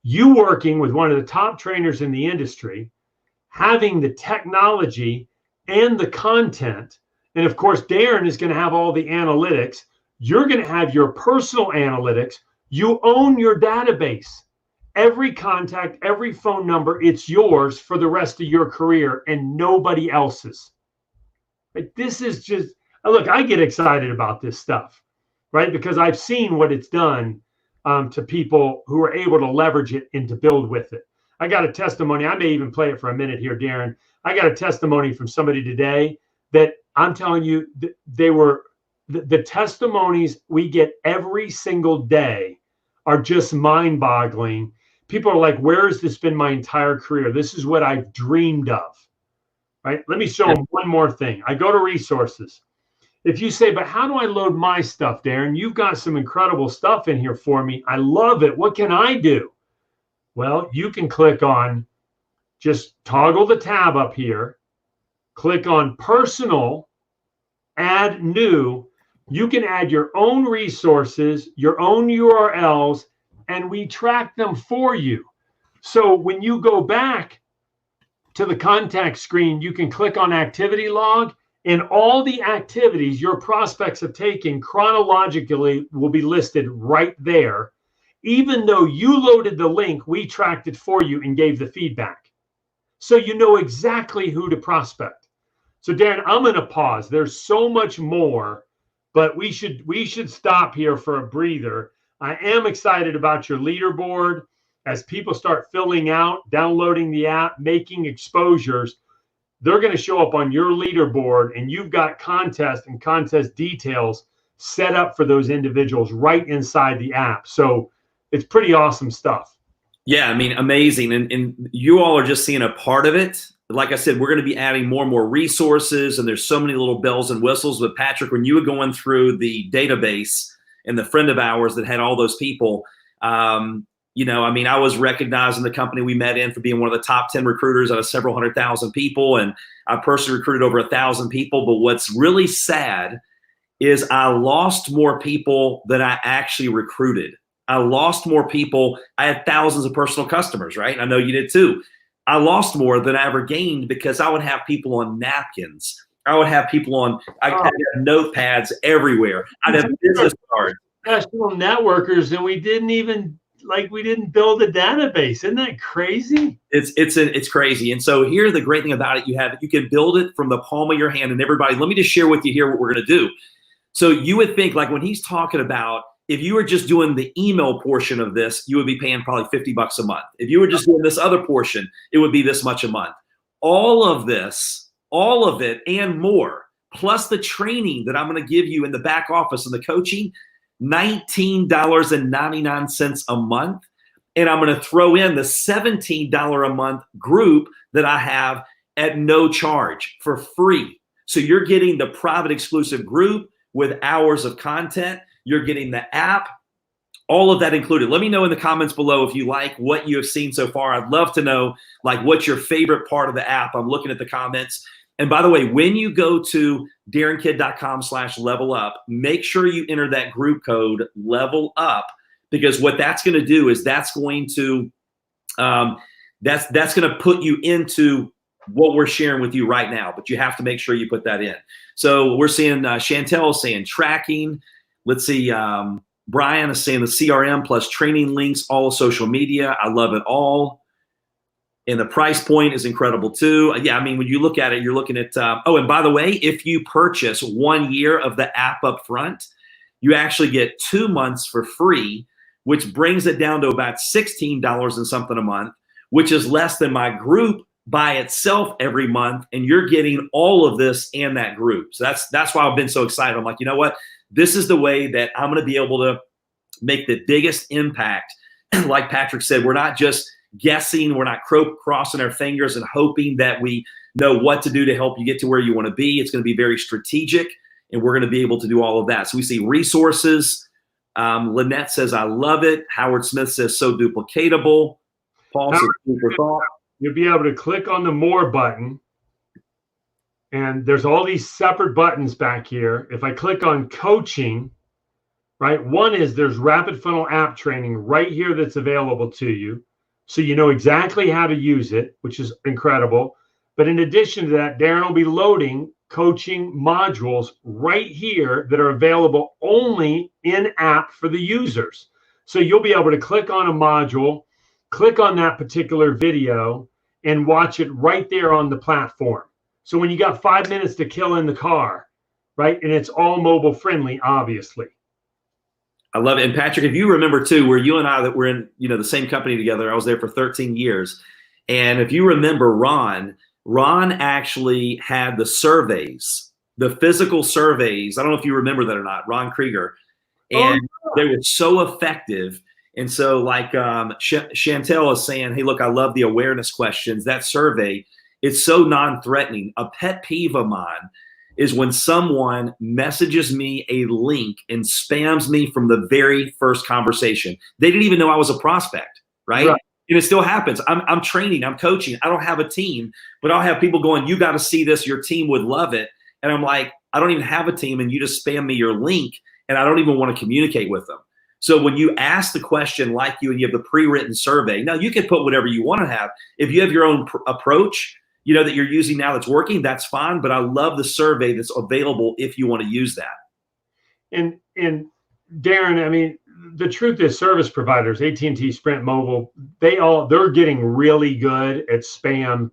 you working with one of the top trainers in the industry, having the technology and the content, and of course, Darren is going to have all the analytics. You're going to have your personal analytics. You own your database. Every contact, every phone number, it's yours for the rest of your career and nobody else's. Like, this is just, look, I get excited about this stuff, right? Because I've seen what it's done to people who are able to leverage it and to build with it. I got a testimony. I may even play it for a minute here, Darren. I got a testimony from somebody today that I'm telling you, they were the testimonies we get every single day are just mind-boggling. People are like, where has this been my entire career? This is what I've dreamed of, right? Let me show them one more thing. I go to resources. If you say, but how do I load my stuff, Darren? You've got some incredible stuff in here for me. I love it. What can I do? Well, you can click on, just toggle the tab up here, click on personal, add new. You can add your own resources, your own URLs, and we track them for you. So when you go back to the contact screen, you can click on activity log, and all the activities your prospects have taken chronologically will be listed right there. Even though you loaded the link, we tracked it for you and gave the feedback. So you know exactly who to prospect. So Darren, I'm going to pause. There's so much more, but we should stop here for a breather. I am excited about your leaderboard. As people start filling out, downloading the app, making exposures, they're going to show up on your leaderboard, and you've got contest and contest details set up for those individuals right inside the app. So it's pretty awesome stuff. Yeah, I mean, amazing. And you all are just seeing a part of it. Like I said, we're going to be adding more and more resources, and there's so many little bells and whistles. But Patrick, when you were going through the database and the friend of ours that had all those people, I mean, I was recognized in the company we met in for being one of the top 10 recruiters out of several 100,000 people. And I personally recruited over 1,000 people. But what's really sad is I lost more people than I actually recruited. I lost more people. I had thousands of personal customers, right? I know you did too. I lost more than I ever gained because I would have people on napkins. I would have people on, I'd have notepads everywhere. I'd have business cards. Professional networkers, and we didn't build a database. Isn't that crazy? It's crazy. And so here, the great thing about it, you can build it from the palm of your hand. And everybody, let me just share with you here what we're going to do. So you would think, like, when he's talking about, if you were just doing the email portion of this, you would be paying probably $50 a month. If you were just doing this other portion, it would be this much a month. All of this, all of it and more, plus the training that I'm going to give you in the back office and the coaching, $19.99 a month. And I'm going to throw in the $17 a month group that I have at no charge for free. So you're getting the private exclusive group with hours of content. You're getting the app, all of that included. Let me know in the comments below if you like what you have seen so far. I'd love to know, like, what's your favorite part of the app. I'm looking at the comments. And by the way, when you go to darrenkidd.com/level up, make sure you enter that group code level up, because what that's going to do is that's going to put you into what we're sharing with you right now. But you have to make sure you put that in. So we're seeing Chantel saying tracking. Let's see. Brian is saying the CRM plus training links, all of social media. I love it all. And the price point is incredible too. Yeah, I mean, when you look at it, you're looking at, oh, and by the way, if you purchase 1 year of the app up front, you actually get 2 months for free, which brings it down to about $16 and something a month, which is less than my group by itself every month. And you're getting all of this and that group. So that's why I've been so excited. I'm like, you know what? This is the way that I'm going to be able to make the biggest impact. Like Patrick said, we're not just guessing. We're not crossing our fingers and hoping that we know what to do to help you get to where you want to be. It's going to be very strategic, and we're going to be able to do all of that. So we see resources. Lynette says, I love it. Howard Smith says, so duplicatable. Paul says, super thought. You'll be able to click on the more button, and there's all these separate buttons back here. If I click on coaching, right, one is there's rapid funnel app training right here that's available to you. So you know exactly how to use it, which is incredible. But in addition to that, Darren will be loading coaching modules right here that are available only in app for the users. So you'll be able to click on a module, click on that particular video, and watch it right there on the platform. So when you got 5 minutes to kill in the car, right? And it's all mobile friendly, obviously. I love it. And Patrick, if you remember too, where you and I that were in, the same company together, I was there for 13 years. And if you remember Ron actually had the surveys, the physical surveys. I don't know if you remember that or not, Ron Krieger. And they were so effective. And so like Chantel is saying, hey, look, I love the awareness questions. That survey, it's so non-threatening. A pet peeve of mine is when someone messages me a link and spams me from the very first conversation. They didn't even know I was a prospect, right? And it still happens. I'm training, I'm coaching. I don't have a team, but I'll have people going, you got to see this. Your team would love it. And I'm like, I don't even have a team, and you just spam me your link, and I don't even want to communicate with them. So when you ask the question like you, and you have the pre-written survey, now you can put whatever you want to have. If you have your own approach, that you're using now that's working, that's fine. But I love the survey that's available if you want to use that. And Darren, I mean, the truth is service providers, AT&T, Sprint, Mobile, they're getting really good at spam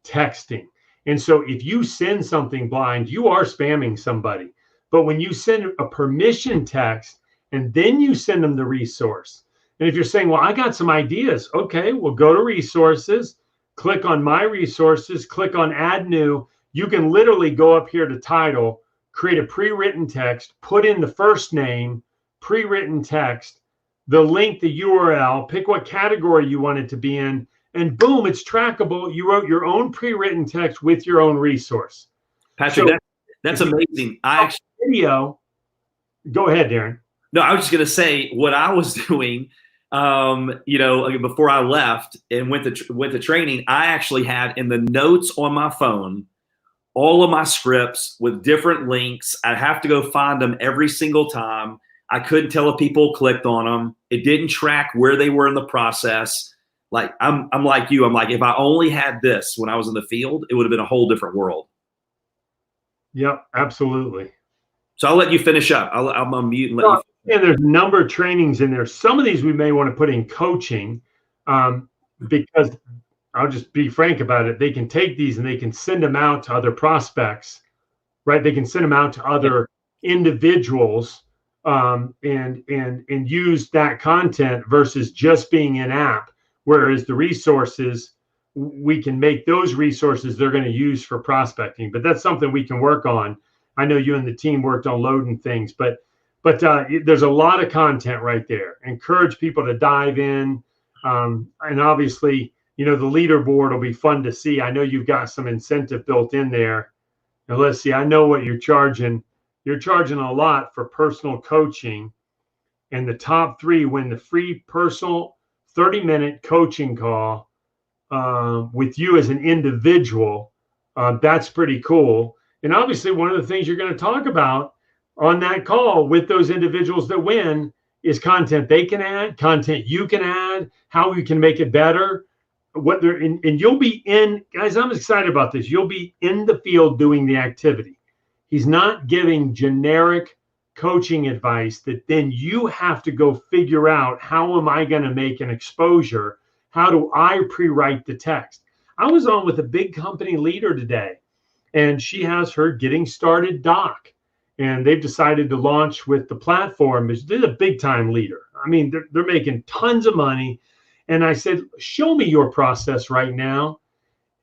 texting. And so if you send something blind, you are spamming somebody. But when you send a permission text and then you send them the resource, and if you're saying, well, I got some ideas, okay, well, go to resources, click on my resources, click on add new. You can literally go up here to title, create a pre-written text, put in the first name, pre-written text, the link, the URL, pick what category you want it to be in, and boom, it's trackable. You wrote your own pre-written text with your own resource. Patrick, So that's amazing. I actually video. Go ahead, Darren. No, I was just going to say what I was doing. Before I left and went to training, I actually had in the notes on my phone all of my scripts with different links. I have to go find them every single time. I couldn't tell if people clicked on them. It didn't track where they were in the process. Like I'm like you. I'm like, if I only had this when I was in the field, it would have been a whole different world. Yep, absolutely. So I'll let you finish up. I'll unmute and let you. And there's a number of trainings in there. Some of these we may want to put in coaching, because I'll just be frank about it. They can take these and they can send them out to other prospects, right? They can send them out to other individuals, and use that content versus just being in app. Whereas the resources, we can make those resources they're going to use for prospecting. But that's something we can work on. I know you and the team worked on loading things, but there's a lot of content right there. Encourage people to dive in. And obviously, the leaderboard will be fun to see. I know you've got some incentive built in there. And let's see, I know what you're charging. You're charging a lot for personal coaching. And the top 3 win the free personal 30-minute coaching call with you as an individual. That's pretty cool. And obviously, one of the things you're going to talk about on that call with those individuals that win is content they can add, content you can add, how you can make it better. And you'll be in, guys, I'm excited about this. You'll be in the field doing the activity. He's not giving generic coaching advice that then you have to go figure out, how am I going to make an exposure? How do I pre-write the text? I was on with a big company leader today, and she has her getting started doc, and they've decided to launch with the platform. They're a big time leader. I mean, they're making tons of money. And I said, show me your process right now.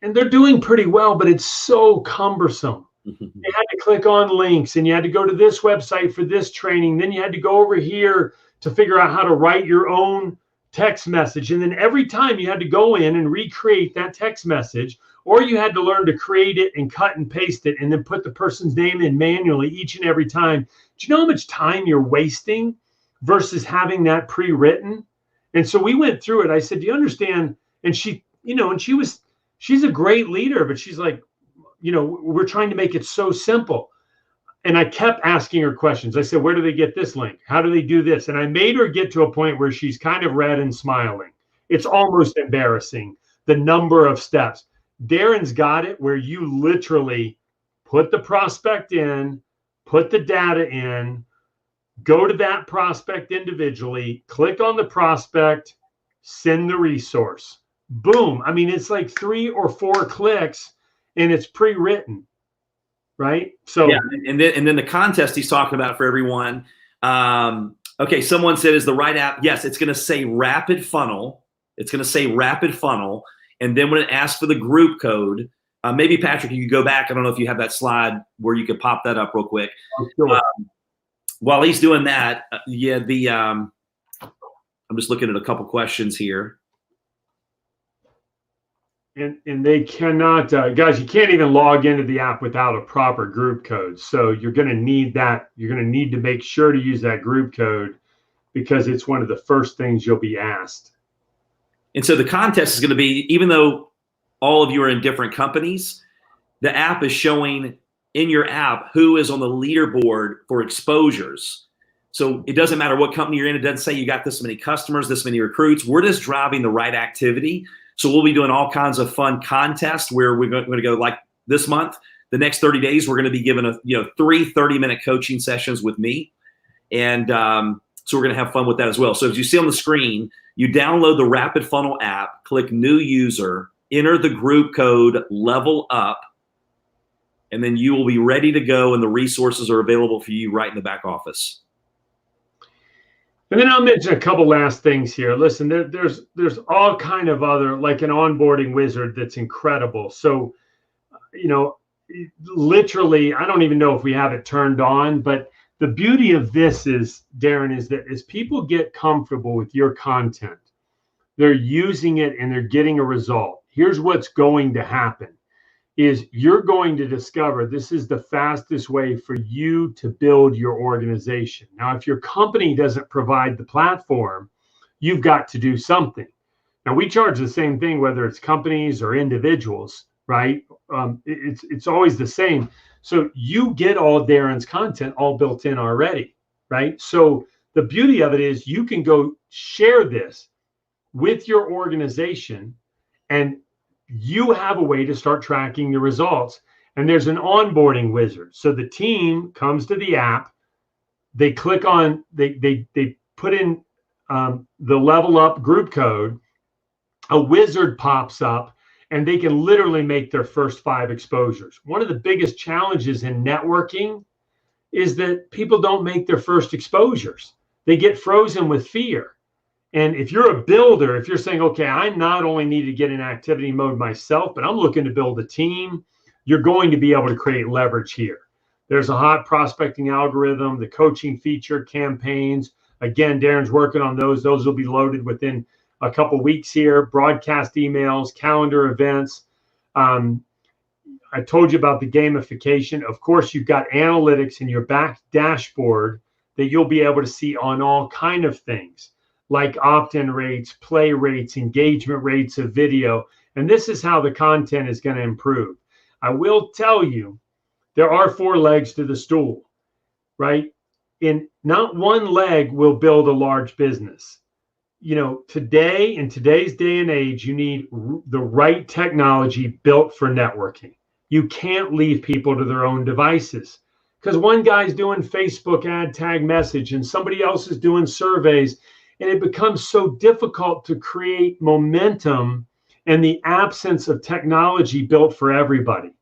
And they're doing pretty well, but it's so cumbersome. You had to click on links, and you had to go to this website for this training. Then you had to go over here to figure out how to write your own text message. And then every time you had to go in and recreate that text message, or you had to learn to create it and cut and paste it and then put the person's name in manually each and every time. Do you know how much time you're wasting versus having that pre-written? And so we went through it. I said, do you understand? And she, and she's a great leader, but she's like, we're trying to make it so simple. And I kept asking her questions. I said, where do they get this link? How do they do this? And I made her get to a point where she's kind of red and smiling. It's almost embarrassing, the number of steps. Darren's got it where you literally put the prospect in, put the data in, go to that prospect individually, click on the prospect, send the resource. Boom. I mean, it's like 3 or 4 clicks and it's pre-written, right? So yeah, and then the contest he's talking about for everyone. Okay, someone said, is the right app? Yes, it's going to say Rapid Funnel. It's going to say Rapid Funnel. And then when it asks for the group code, maybe Patrick, you could go back. I don't know if you have that slide where you could pop that up real quick. Sure. While he's doing that, I'm just looking at a couple questions here. And they cannot, guys, you can't even log into the app without a proper group code. So you're going to need that. You're going to need to make sure to use that group code because it's one of the first things you'll be asked. And so the contest is going to be, even though all of you are in different companies, the app is showing in your app who is on the leaderboard for exposures. So it doesn't matter what company you're in. It doesn't say you got this many customers, this many recruits. We're just driving the right activity. So we'll be doing all kinds of fun contests where we're going to go, like this month, the next 30 days, we're going to be given 3 30-minute coaching sessions with me. And so we're going to have fun with that as well. So as you see on the screen, you download the Rapid Funnel app, click New User, enter the group code Level Up, and then you will be ready to go, and the resources are available for you right in the back office. And then I'll mention a couple last things here. Listen, there's all kind of other, like an onboarding wizard that's incredible. So, literally, I don't even know if we have it turned on, but the beauty of this is, Darren, is that as people get comfortable with your content, they're using it and they're getting a result. Here's what's going to happen is you're going to discover this is the fastest way for you to build your organization. Now, if your company doesn't provide the platform, you've got to do something. Now, we charge the same thing, whether it's companies or individuals, right? It's always the same. So you get all Darren's content all built in already, right? So the beauty of it is you can go share this with your organization, and you have a way to start tracking the results. And there's an onboarding wizard. So the team comes to the app, they click on, they put in the level up group code, a wizard pops up, and they can literally make their first 5 exposures. One of the biggest challenges in networking is that people don't make their first exposures. They get frozen with fear. And if you're a builder, if you're saying, okay, I not only need to get in activity mode myself, but I'm looking to build a team, you're going to be able to create leverage here. There's a hot prospecting algorithm, the coaching feature, campaigns. Again, Darren's working on those. Those will be loaded within a couple weeks here. Broadcast emails, calendar events. I told you about the gamification. Of course, you've got analytics in your back dashboard that you'll be able to see on all kind of things, like opt-in rates, play rates, engagement rates of video. And this is how the content is going to improve. I will tell you, there are 4 legs to the stool, right? In not one leg will build a large business. You know, today, in today's day and age, you need the right technology built for networking. You can't leave people to their own devices, because one guy's doing Facebook ad tag message and somebody else is doing surveys. And it becomes so difficult to create momentum in the absence of technology built for everybody,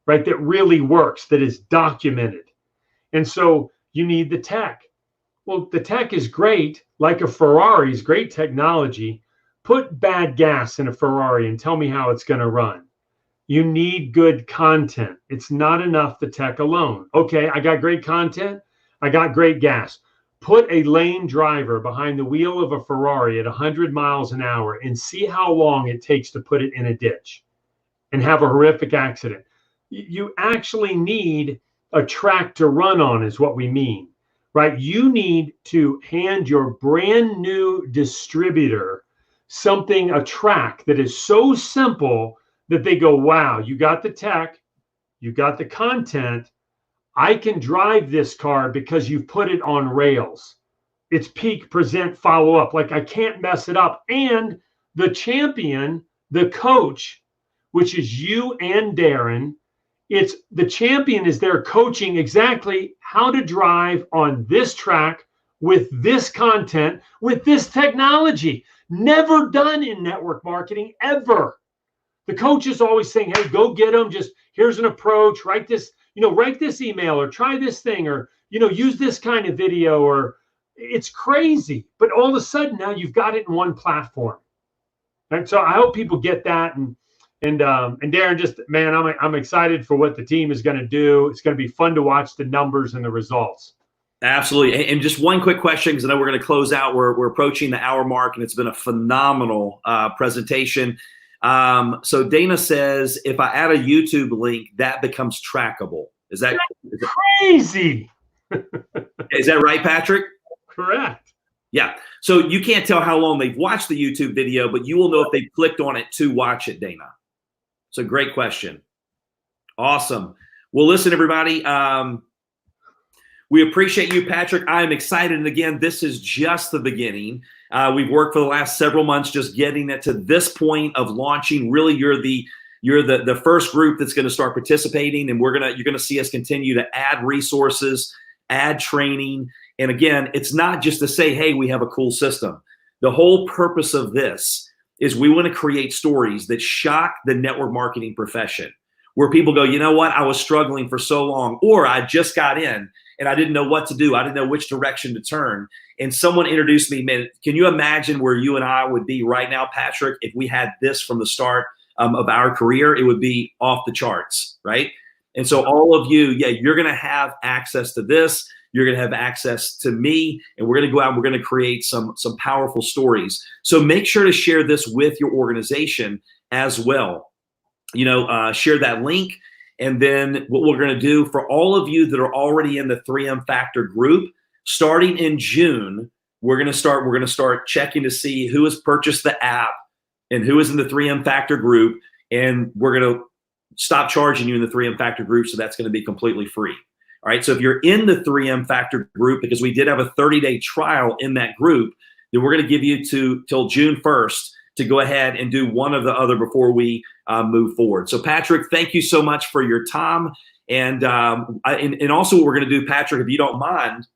right? That really works, that is documented. And so you need the tech. Well, the tech is great, like a Ferrari is great technology. Put bad gas in a Ferrari and tell me how it's going to run. You need good content. It's not enough the tech alone. Okay, I got great content. I got great gas. Put a lane driver behind the wheel of a Ferrari at 100 miles an hour and see how long it takes to put it in a ditch and have a horrific accident. You actually need a track to run on is what we mean, right? You need to hand your brand new distributor something, a track that is so simple that they go, wow, you got the tech, you got the content. I can drive this car because you've put it on rails. It's peak, present, follow up. Like, I can't mess it up. And the champion, the coach, which is you and Darren, it's the champion is there coaching exactly how to drive on this track with this content, with this technology. Never done in network marketing ever. The coach is always saying, hey, go get them. Just here's an approach, write this email or try this thing or, use this kind of video, or it's crazy. But all of a sudden now you've got it in one platform. And so I hope people get that. And Darren, just, man, I'm excited for what the team is going to do. It's going to be fun to watch the numbers and the results. Absolutely. And just one quick question, because I know we're going to close out. We're approaching the hour mark, and it's been a phenomenal presentation. So Dana says, if I add a YouTube link, that becomes trackable. Is that crazy? Is that right, Patrick? Correct. Yeah. So you can't tell how long they've watched the YouTube video, but you will know if they clicked on it to watch it, Dana. So great question. Awesome. Well, listen, everybody. We appreciate you, Patrick. I'm excited. And again, this is just the beginning. We've worked for the last several months just getting it to this point of launching. Really, you're the first group that's going to start participating, and you're going to see us continue to add resources, add training. And again, it's not just to say, hey, we have a cool system. The whole purpose of this is we want to create stories that shock the network marketing profession, where people go, you know what, I was struggling for so long, or I just got in and I didn't know what to do. I didn't know which direction to turn. And someone introduced me, man, can you imagine where you and I would be right now, Patrick, if we had this from the start of our career? It would be off the charts, right? And so all of you, yeah, you're going to have access to this. You're going to have access to me, and we're going to go out and we're going to create some powerful stories. So make sure to share this with your organization as well. Share that link. And then what we're going to do for all of you that are already in the 3M Factor group, starting in June, we're going to start checking to see who has purchased the app and who is in the 3M Factor group. And we're going to stop charging you in the 3M Factor group. So that's going to be completely free. All right. So if you're in the 3M Factor group, because we did have a 30-day trial in that group, then we're going to give you till June 1st to go ahead and do one or the other before we move forward. So Patrick, thank you so much for your time. And also what we're going to do, Patrick, if you don't mind,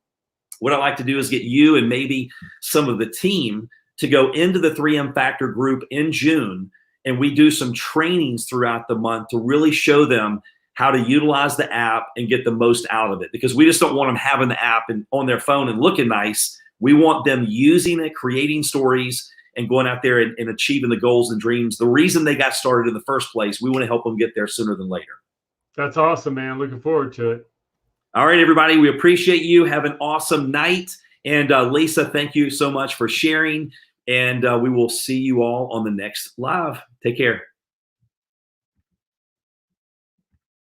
what I'd like to do is get you and maybe some of the team to go into the 3M Factor group in June, and we do some trainings throughout the month to really show them how to utilize the app and get the most out of it. Because we just don't want them having the app and on their phone and looking nice. We want them using it, creating stories, and going out there and achieving the goals and dreams. The reason they got started in the first place, we want to help them get there sooner than later. That's awesome, man. Looking forward to it. All right, everybody, we appreciate you. Have an awesome night. And Lisa, thank you so much for sharing. And we will see you all on the next live. Take care.